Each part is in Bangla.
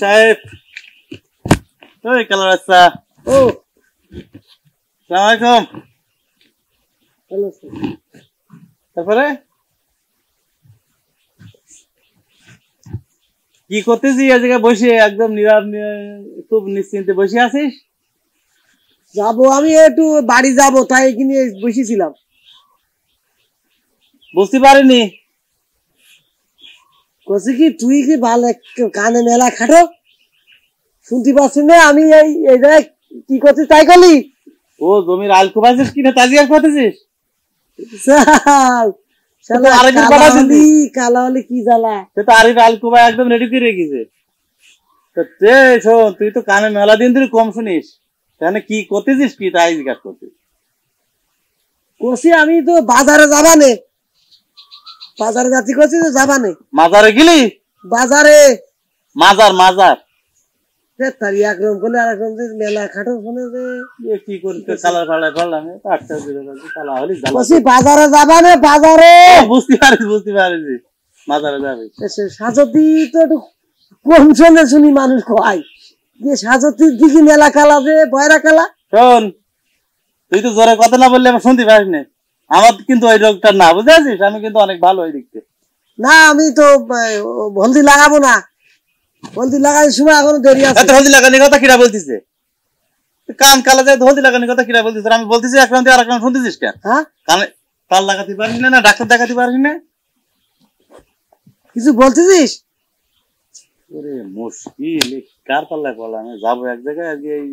সাহেব ওই কালার আচ্ছা ও আসসালামু আলাইকুম হ্যালো তারপরে কি করতেছি এই জায়গায় বসে একদম খুব নিশ্চিন্তে বসে আছিস? যাবো আমি একটু বাড়ি যাব, তাই এখানে বসেছিলাম। বুঝতে পারিনি। কছি কি তুই কি ভালো কানে মেলা খাটো, শুনতে পাচ্ছি না আমি এই এই জায়গায় কি করছিস তাই করলি? ও জমির আল কুবাইছিস কিনা তাজিয়ার করতেছিস? কালা হলে কি জ্বালা, সে তো আরিফ আল কুবাই একদম রেডি করে রেখেছে। শোন তুই তো কানে মেলা দিন ধরে কম শুনিস, তাহলে কি করতেছিস কি তাই জিজ্ঞাসা করছিস। কছি আমি তো বাজারে যাবানে, বাজারে যাচ্ছি করছি তো যাবানে। মাজারে গেলি? বাজারে মাজার মাজার তারি একরকম করলে আর একরকম মেলা খাটো ফোনে কি করতে কালার ফাড়ায় ফেললাম কালা হলি বাজারে যাবানে। বাজারে বুঝতে পারিস মাজারে যাবে। সাজতি তো একটু কম শোনে শুনি মানুষ কয় যে সাজতির দিকে মেলা কালা যে বয়রা কালা। শোন তুই তো জোরে কথা না বললে আমার শুনতে পারিস না, আমার কিন্তু ওই রোগটা না বুঝতে পারছিস, আমি কিন্তু অনেক ভালো ওই দিকতে। না আমি তো হলদি লাগাবো না, হলদি লাগানোর সময় এখনো দেরি আছে। হলদি লাগানোর কথা কিরা বলতিছে? কান কালা যায় হলদি লাগানোর কথা কিরা বলতিস? আমি বলতেছি এক রাউন্ড আর এক রাউন্ড শুনতেছিস কেন? হ্যাঁ কানে তাল লাগাতে পারিস না, ডাক্তার দেখাতে পারিস না, কিছু বলতেছিস? ওরে মুশকিল, কার পাল্লায় পড়লাম। আমি যাবো এক জায়গায় আজকে এই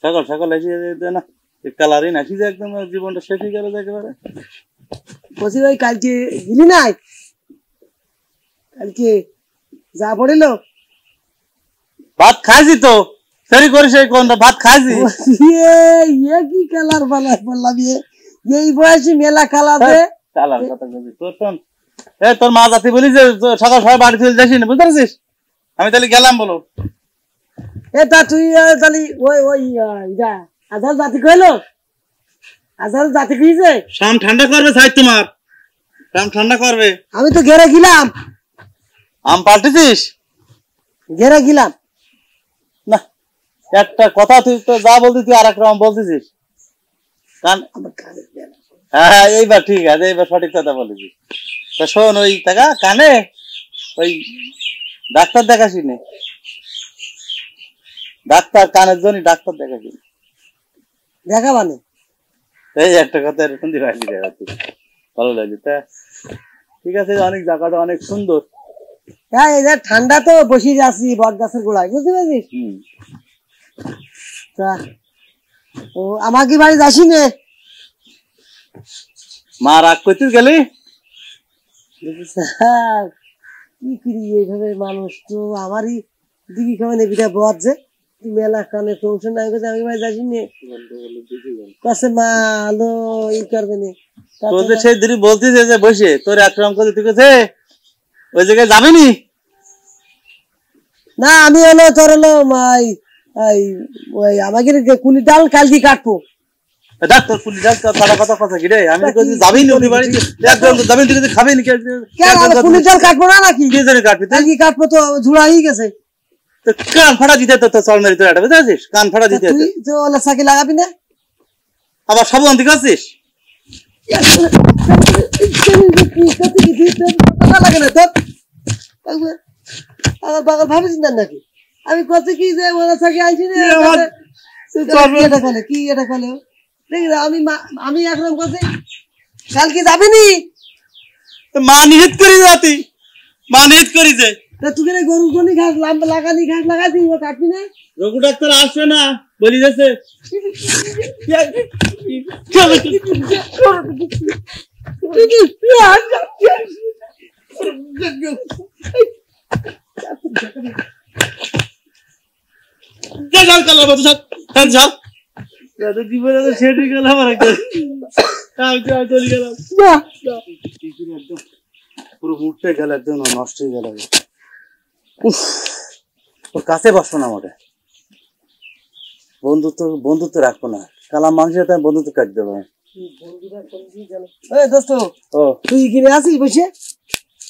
সকাল সকাল এসে না কালারিন আসি যে একদম জীবনটা শেষ হয়ে গেল একেবারে। বলছি ভাই কালকে গিলি নাই? কালকে যা পড়িল ভাত খাইছি তো, সেরি করিস কোনটা ভাত খাইছি। কি কালার পালায় পড়লাম এই বয়সী মেলা কালাতে কালার কথা বলছিস তোর? শোন তোর মা জাতি বলি যে সকাল সকাল বাড়ি চলে যাসি না, বুঝতে পারছিস? আমি তাহলে গেলাম বলো। তা তুই তাহলে ওই ওই আধার জাতি কইলো, আধার জাতি কইছে শাম ঠান্ডা করবে সাইড, তোমার শাম ঠান্ডা করবে। আমি তো ঘেরে গিলাম। আম পাল্টেছিস? ঘেরে গিলাম না একটা কথা তুই তো যা বলতি তুই আর এক রকম বলতেছিস। হ্যাঁ এইবার ঠিক আছে, এইবার সঠিক কথা বলেছিস। তা শোন ওই টাকা কানে ওই ডাক্তার দেখাসি নে, ডাক্তার কানের জন্য ডাক্তার দেখাসি দেখাবানে। এই একটা কথা শুনতে পাইলি ভালো লাগছে। তা ঠিক আছে, অনেক জায়গাটা অনেক সুন্দর। হ্যাঁ এই ঠান্ডা তো বসে যাচ্ছি বট গাছের গোড়ায়, বুঝতে পারছিস? তা ও আমাকে বাড়ি যাসি নে। মা রাগ করছিস গেলি? কি করি এইভাবে মানুষ তো আমারই দিবি খাবেন এবিটা বদ যে মেলা কানে টেনশন নাই করছে আমি বাড়ি যাসি নে কাছে মা আলো ই করবে না। তোর যে সেই দিদি বলতিস যে বসে তোর একরকম করে তুই কাছে ওই জায়গায় যাবি নি? না আমি হলো তোর হলো ওই আমাকে কুলি ডাল কালকে কাটবো। ডাক্তার কুলি ডাল তারা কথা কথা কি রে? আমি তো যাবি নি ওই বাড়ি, একদম যাবি তুই যদি খাবি নি কুলি ডাল কাটবো না নাকি? কি জন্য কাটবি? কালকে কাটবো তো ঝুড়া হয়ে গেছে। তো কান ফাড়া দিতে তো চল মেরি তোর একটা বুঝতে পারছিস? কান ফাড়া দিতে তুই তো ওলা সাকি লাগাবি না? আবার সাবধান দিকে আছিস? লাগে না তোর আমার বাগান ভাবিস না নাকি? আমি কত কি যে ওরা সাকি আইছি না এটা বলে কি এটা বলে দেখি আমি আমি একরকম করছি কালকে যাবি নি? মা নিষেধ করি যাতি, মা নিষেধ করি যে তুই গরু জনি ঘাস লাগানি ঘাস লাগাইছি ও কাটবি না? রঘু ডাক্তার আসবে না বলি যাচ্ছে। পুরো মুডটাই গেল একদম নষ্ট হয়ে গেল। ওর কাছে বসবো না, আমাকে বন্ধুত্ব রাখবো না, কালাম মানুষের সাথে বন্ধুত্ব কাটতে দেবো। তুই কিনে আসিস বসে?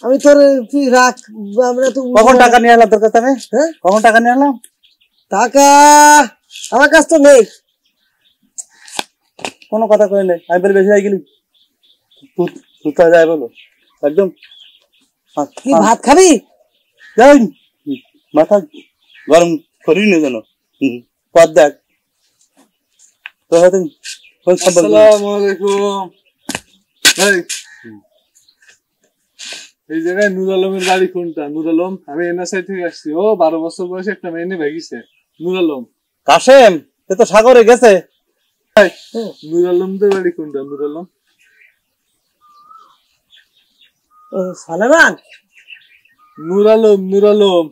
আমি তোর তুই রাখ, আমরা তো কখন টাকা নিয়ে এলাম তোর কাছে? হ্যাঁ কখন টাকা নিয়ে এলাম? টাকা আমার কাছে তো নেই। কোনো কথা কই নাই, আমি বলে বেশি হয়ে গেলি তুই যায় বলো একদম। কি ভাত খাবি? যাই মাথা গরম করি না যেন। পথ দেখ তো হয়তো। আসসালামু আলাইকুম। এই জায়গায় নূর আলমের বাড়ি কোনটা? নূর আলম, আমি এনএসআই থেকে আসছি। ও 12 বছর বয়সে একটা মেয়ে নিয়ে ভেগিছে। নূর আলম কাশেম সে তো সাগরে গেছে। নূর আলমদের বাড়ি কোনটা? নূর আলম সালেমান নূর আলম নূর আলম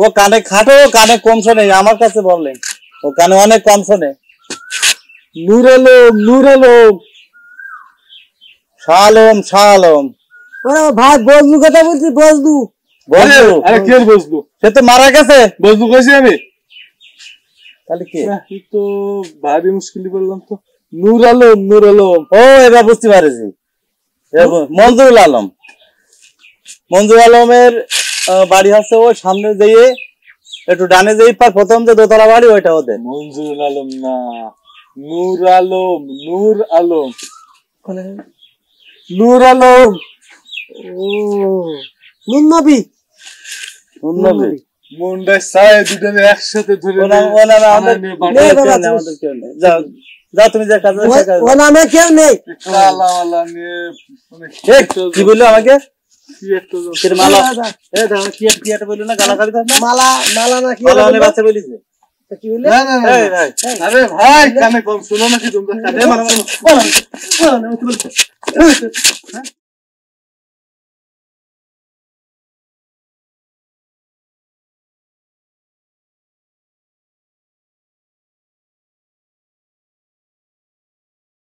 ও কানে খাটো, কানে কম শোনে, আমার কাছে বললেন ও কানে অনেক কম শোনে। নূর আলম নূর আলম শাহ আলম শাহ আলম। ভাই বজলু কথা বলছি, বজলু। বজলু? আরে কে বসবো? সে তো মারা গেছে। বসবো কইছি আমি। তাহলে কে? এই তো ভারী মুশকিলই বললাম তো। নূর আলম নূর আলম। ও এবার বুঝতে পারছি, মঞ্জুরুল আলম। মঞ্জুর আলমের বাড়ি হচ্ছে ও সামনে যেয়ে একটু ডানে যেয়ে পার প্রথম যে দোতলা বাড়ি ওইটা ওদের। মঞ্জুরুল আলম না, নূর আলম নূর আলম নূর আলম। ও নুন নবী। মুন্ডায় সায় দুজনে একসাথে ধরে যাও তুমি যে কাজ ও নামে কেউ নেই। কালাওয়ালা নিয়ে কি বললো আমাকে? কি একটা মালা কি একটা বললো না, গালাগালি মালা মালা না কি বাচ্চা বলিছে। কি বললে? না না না আরে ভাই কানে কম শুনো নাকি তোমরা?